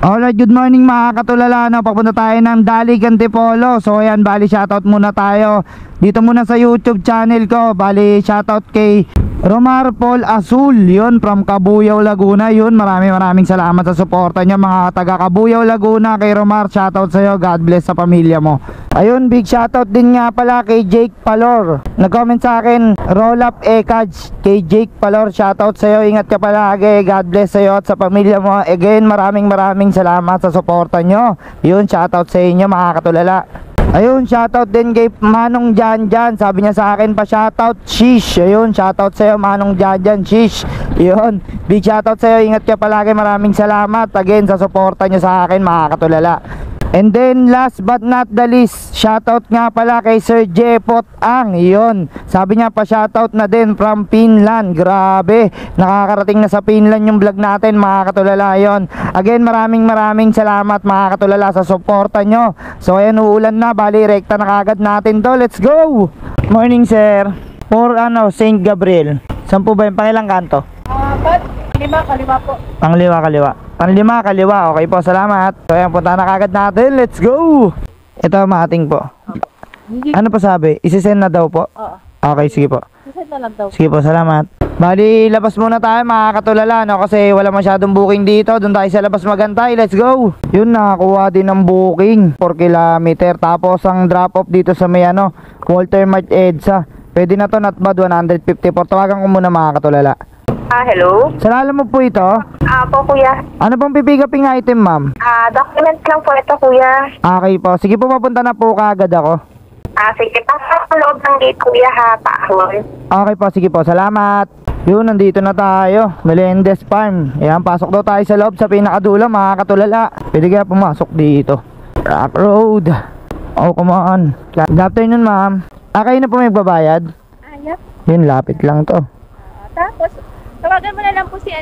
Alright, good morning mga katulala, no? Papunta tayo ng Daligan Antipolo. So ayan, bali shoutout muna tayo dito muna sa YouTube channel ko. Bali shoutout kay Romar Paul Azul, yun, from Cabuyao, Laguna. Yun, maraming salamat sa suporta nyo mga taga Cabuyao, Laguna. Kay Romar, shoutout sa'yo, God bless sa pamilya mo. Ayun, big shoutout din nga pala kay Jake Palor. Nag-comment sa akin, roll up Ekaj. Kay Jake Palor, shoutout sa'yo, ingat ka palagi, God bless sa'yo at sa pamilya mo. Again, maraming salamat sa suporta nyo. Yun, shoutout sa inyo mga katulala. Ayun, shoutout din kay Manong Janjan. Sabi niya sa akin pa shoutout, shish. Ayun, shoutout sa'yo Manong Janjan, shish. Ayun, big shoutout sa'yo, ingat ka palagi, maraming salamat again sa suporta nyo sa akin mga katulala. And then last but not the least, shoutout nga pala kay Sir Jepot Ang. Yun, sabi niya pa shoutout na din from Finland. Grabe, nakakarating na sa Finland yung vlog natin mga katulala. Yun, again maraming salamat mga katulala sa suporta nyo. So ayan, uulan na, bali rekta na kagad natin to. Let's go! Morning sir. For St. Gabriel. Saan po ba yung pangilang kanto? Kaliwa po. Panglima, kaliwa. Okay po, salamat. So ayan, punta na kagad natin. Let's go! Ito, mating po. Ano pa sabi? Isisend na daw po? Oo. Okay, sige po. Isisend na lang daw. Sige po, salamat. Bali, labas muna tayo mga katulala, no? Kasi wala masyadong booking dito. Doon tayo sa labas magantay. Let's go! Yun, nakakuha din ng booking 4 kilometer. Tapos ang drop off dito sa may Walter Mart EDSA. Pwede na to, not bad, 154. Tawagan ko muna mga katulala. Hello? Saan mo po ito? Po kuya. Ano pong pipigaping item ma'am? Document lang po ito kuya. Okay po, sige po, papunta na po kagad ako. Sige, pasok sa loob ng gate kuya ha, paahon. Okay po, sige po, salamat. Yun, nandito na tayo, Melendez Farm. Ayan, pasok daw tayo sa loob sa pinakadulo mga katulala. Pwede kaya pumasok dito. Rock Road. Oh, come on. Good afternoon ma'am. Kayo na po may magbabayad? Yep. Yun, lapit lang to. Tapos, tawagan mo na lang po si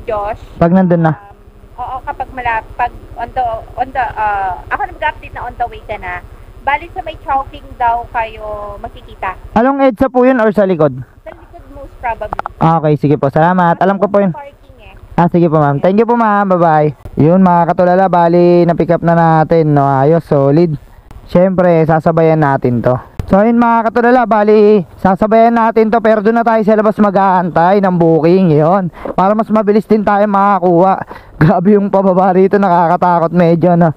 Josh. Pag nandun na. Oo, kapag pag ako na mag-update na on the way ka na. Bali sa may Chowking daw kayo makikita. Along EDSA po yun or sa likod? Sa likod most probably. Okay, sige po, salamat. Alam ko po yun. Parking eh. Sige po ma'am. Thank you po ma'am. Bye-bye. Yun mga katulala, bali na-pick up na natin. No, ayos, solid. Siyempre, sasabayan natin to. So yun mga katulala, bali sasabayan natin to, pero doon na tayo sa labas mag-aantay ng booking. Yun, para mas mabilis din tayo makakuha. Grabe yung pababa rito, nakakatakot medyo no.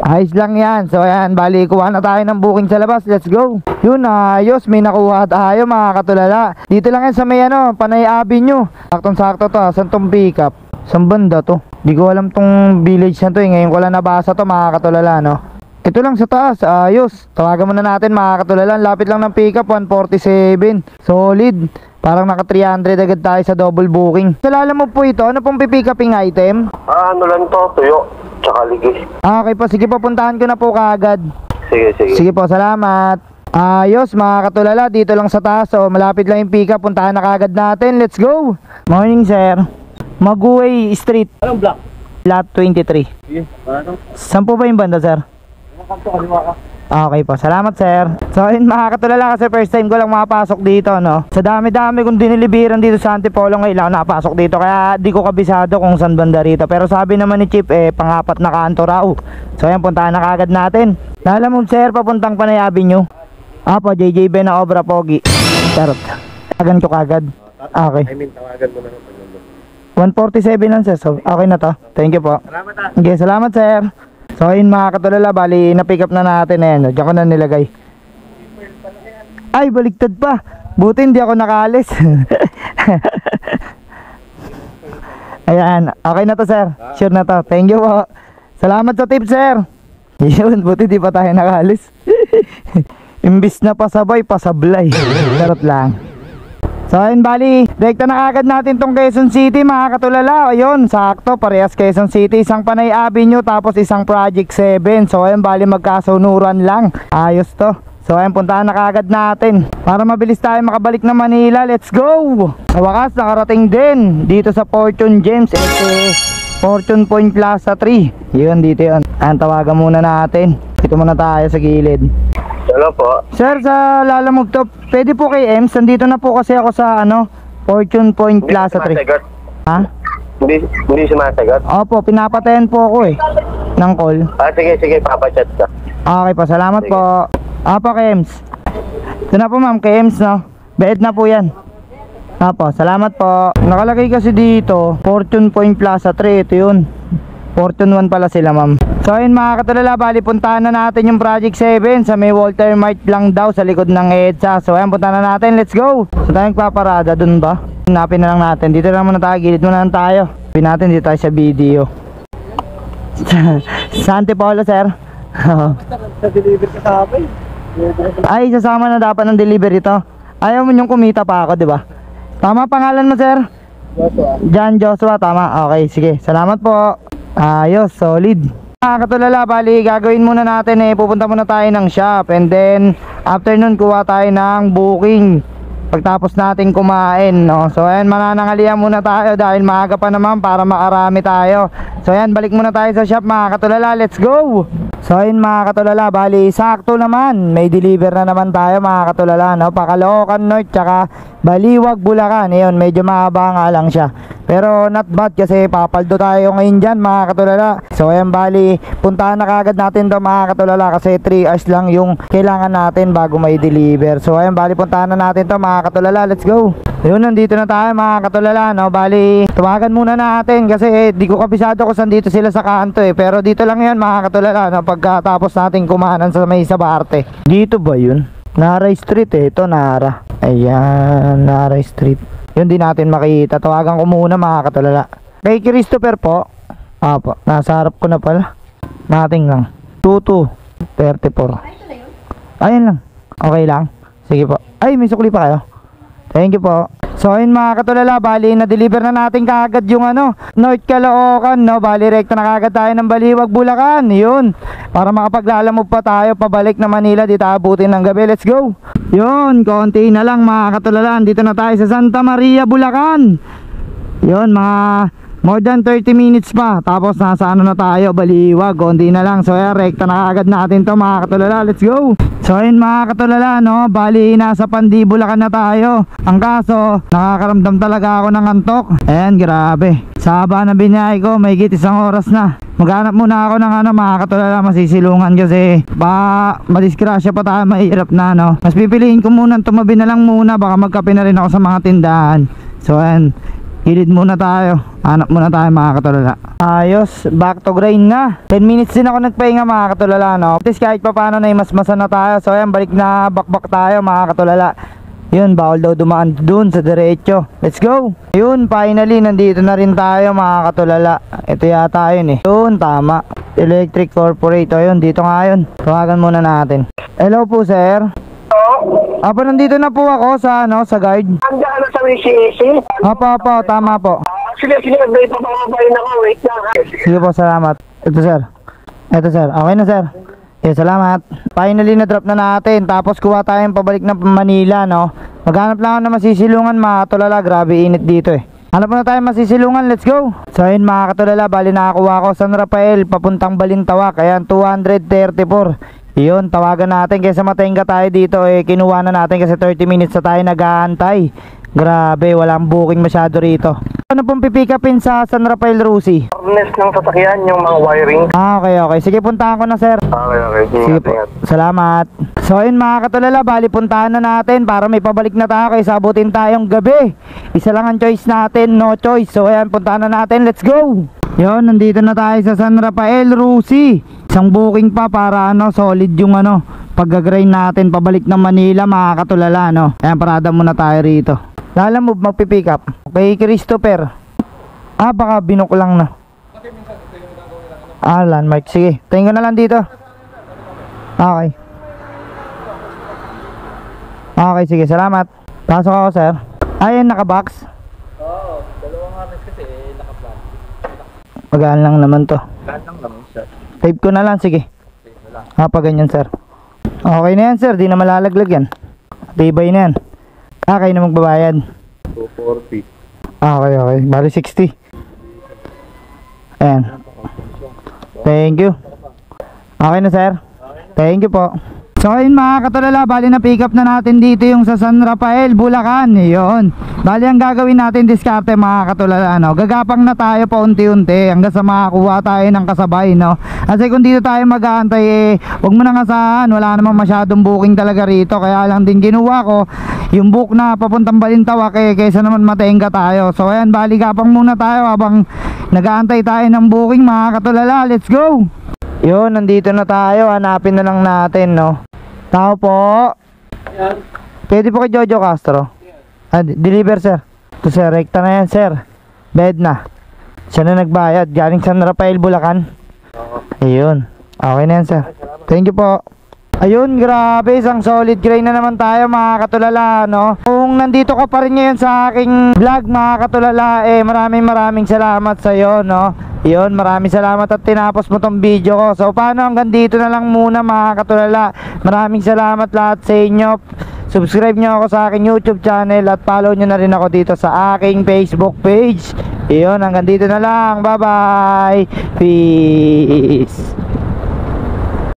Ayos lang yan. So ayan, bali kuha na tayo ng booking sa labas. Let's go. Yun, ayos, may nakuha tayo mga katulala. Dito lang yan sa may Panay Avenue. Saktong-sakto to. Saan tong pick up? Saan banda to? Di ko alam tong village na to Ngayon ko lang nabasa to mga katulala no. Ito lang sa taas, ayos. Tawagan muna natin mga katulala. Lapit lang ng pick up, 147. Solid. Parang naka 300 agad tayo sa double booking. Salala mo po ito, ano pong pipick uping item? Ano lang to, tuyo, tsaka ligis. Okay po, sige po, puntahan ko na po kaagad. Sige. Sige po, salamat. Ayos mga katulala, dito lang sa taas. So malapit lang yung pick up, puntahan na kaagad natin. Let's go. Morning sir. Maguway Street. Anong block? Lot 23. Sige, ano? Saan po ba yung banda sir? Okay po, salamat sir. So yun mga katulala, kasi first time ko lang makapasok dito no. Sa dami-dami kong dinilibiran dito sa Antipolo, ngayon lang nakapasok dito. Kaya di ko kabisado kung saan banda rito. Pero sabi naman ni Chief pang-apat na kanto raw. So yan, puntahan na kagad natin. Lala mo sir, papuntang Panay Avenue. Po, JJ Ben na Obra Pogi. Charot. Tawagan ko kagad. Okay. Tawagan mo na lang. 147 lang sir, so okay na to. Thank you po. Salamat Okay, salamat sir. So ayun mga katulala, bali na-pick up na natin. Ayan, diyan ko na nilagay. Ay, baliktad pa. Buti hindi ako nakalis. Ayan, okay na to sir. Sure na to, thank you po. Salamat sa tip sir. Yun, buti di pa tayo nakalis. Imbis na pasabay, pasablay. Charot lang. So ayun, bali direkta na agad natin tong Quezon City mga katulala. Ayun, sakto, parehas Quezon City. Isang Panay Avenue, tapos isang Project 7. So ayun, bali magkasunuran lang. Ayos to. So ayun, puntahan na agad natin para mabilis tayo makabalik na Manila. Let's go. Sa wakas, nakarating din dito sa Fortune Gems, Fortune Point Plaza 3. Yun, dito yun. Ayan, tawagan muna natin. Dito muna tayo sa gilid. Hello po. Sir, sa Lalamove to, pwede po kay Ems. Nandito na po kasi ako sa Fortune Point Plaza 3. Ha? Hindi sumasagot. Opo, pinapatayan po ako eh. Ng call. Sige, papachat ka. Okay po, salamat Sige. po. Apo, Kems. Ito na po ma'am, Kems no. Beed na po yan. Apo, salamat po. Nakalagay kasi dito, Fortune Point Plaza 3. Ito yun. Fortune 1 pala sila ma'am. So ayun mga katulala, bali puntahan na natin yung Project 7 sa may Walter Mart lang daw sa likod ng EDSA. So ayun, puntahan na natin, let's go. So tayong paparada, dun ba? Hanapin na lang natin, dito na muna tayo, gilid muna lang tayo. Hanapin natin, dito tayo sa video. Sa Antipolo sir. Sa-deliver ka sa akin. Ay, sasama na dapat ng delivery to. Ayaw mo yung kumita pa ako, di ba? Tama pangalan mo sir? John Joshua, tama. Okay, sige, salamat po. Ayos, solid. Mga katulala, bali gagawin muna natin pupunta muna tayo ng shop, and then after nun kuha tayo ng booking pagtapos natin kumain, no? So ayan, mananangalian muna tayo dahil maaga pa naman para makarami tayo. So ayan, balik muna tayo sa shop mga katulala, let's go. So ayun mga katulala, bali sakto naman, may deliver na naman tayo mga katulala, no? Caloocan North tsaka Baliwag, Bulacan. Ayun, medyo mahaba nga lang siya, pero not bad kasi papaldo tayo ngayon dyan mga katulala. So ayan, bali puntahan na kagad natin to mga katulala kasi 3 hours lang yung kailangan natin bago may deliver. So ayan, bali puntahan na natin to mga katulala, let's go. Ayun, nandito na tayo mga katulala, no? Bali tawagan muna natin kasi di ko kabisado kung saan dito sila sa kanto pero dito lang yan mga katulala, no? Pagkatapos natin kumanan sa may Sabarte. Dito ba yun? Nara Street ito Nara. Ayan, Nara Street. Yun, di natin makita. Tawagan ko muna mga katulala. Kay Christopher po. Apo, nasa harap ko na pala. Nating lang 2234. Ayun lang. Okay lang. Sige po. Ay, may sukli pa kayo. Thank you po. So ayun mga katulala, bali na-deliver na natin kaagad yung North Caloocan, no? Bali rekta na kaagad tayo ng Baliwag, Bulacan. Yun, para makapaglalamove pa tayo pabalik na Manila, di tayo abutin ng gabi. Let's go. Yun, konti na lang mga katulala. Dito na tayo sa Santa Maria, Bulacan. Yun, mga more than 30 minutes pa. Tapos nasa na tayo, Baliwag, konti na lang. So ayan, rekta na kaagad natin to mga katulala. Let's go. So ayun mga katulala, no? Bali nasa Pandi, Bulacan na tayo. Ang kaso, nakakaramdam talaga ako ng antok. Ayan, grabe. Sa haba na binyay ko, may higit 1 oras na. Maghanap muna ako ng mga katulala, masisilungan kasi madiskrasya pa tayo, mahirap na, no? Mas pipiliin ko muna, tumabi na lang muna. Baka magkape na rin ako sa mga tindahan. So ayan, hilid muna tayo. Hanap muna tayo mga katulala. Ayos, back to grind na. 10 minutes din ako nagpahinga mga katulala, no? At least kahit pa paano na masmasan na tayo. So ayan, balik na bakbak tayo mga katulala. Yun, bawal daw dumaan dun sa diretso. Let's go. Yun, finally nandito na rin tayo mga katulala. Ito yata yun eh. Yun, tama. Electric Corporate. O yun, dito nga yun. Tawagan muna natin. Hello po sir. Apo, nandito na po ako sa sa guard. Andiyan na sa WCAC? Apo, tama po. Sige, may papapabayin ako. Wait lang. Sige po, salamat. Ito sir. Okay na sir. Okay, salamat. Finally na drop na natin. Tapos kuha tayong pabalik na Manila, no? Maghanap lang ako na masisilungan mga katulala. Grabe init dito eh. Hanap na tayo masisilungan, let's go. So ayun mga katulala, bali nakakuha ko San Rafael papuntang Balintawak. Ayan, 234. Yun, tawagan natin kaysa matenga tayo dito kinuha na natin kasi 30 minutes na tayo nag-aantay. Grabe, walang booking masyado rito. Ano pong pipick upin sa San Rafael, Rusi? Harness ng sasakyan, yung mga wiring. Okay. Sige, puntahan ko na sir. Okay. Sige po, salamat. So ayun mga katulala, bali puntahan na natin para may pabalik na tayo kaysa abutin tayong gabi. Isa lang ang choice natin, no choice. So ayan, puntahan na natin, let's go. Yun, nandito na tayo sa San Rafael, Rusi. Isang booking pa para solid yung pag-grind natin pabalik ng Manila mga katulala, no. Ayan, parada muna tayo rito. Lalamove, magpipick up. Kay Christopher. Baka binok lang na. Landmark, sige. Tingin ko na lang dito. Okay. Okay, sige, salamat. Pasok ako sir. Ayun, nakabox. Oo, dalawang harness kasi nakabox. Magaan lang naman to. Lahat lang naman sir. Tape ko na lang, sige. Pa ganyan sir. Okay na yan sir, di na malalaglag yan. Tibay na yan. Kayo na magbabayad. 240. Okay. Bali 60. Ayan. Thank you. Okay na sir. Thank you po. So ayun mga katulala, bali na pick up na natin dito yung sa San Rafael, Bulacan. Yun. Bali ang gagawin natin diskarte mga katulala, no? Gagapang na tayo pa unti-unti hanggang sa makakuha tayo ng kasabay, no? Kasi kung dito tayo mag-aantay, huwag mo nang asahan, wala namang masyadong booking talaga rito. Kaya lang din ginawa ko yung book na papuntang Balintawak, kaysa naman matengga tayo. So ayan, bali gapang muna tayo habang nag-aantay tayo ng booking mga katulala. Let's go! Yun, nandito na tayo. Hanapin na lang natin, no? Tao po. Yan. Pwede po kay Jojo Castro. Deliver sir. Ito sir, rekta na yan sir. Bed na. Siya na nagbayad. Galing San Rafael, Bulacan. Ayun. Okay na yan sir. Thank you po. Ayun, grabe, isang solid gray na naman tayo mga katulala, no? Kung nandito ka pa rin ngayon sa aking vlog mga katulala, maraming salamat sa iyo, no? Yun, maraming salamat at tinapos mo tong video ko. So paano, hanggang dito na lang muna mga katulala. Maraming salamat lahat sa inyo. Subscribe nyo ako sa aking YouTube channel at follow nyo na rin ako dito sa aking Facebook page. Yun, hanggang dito na lang. Bye bye. Peace.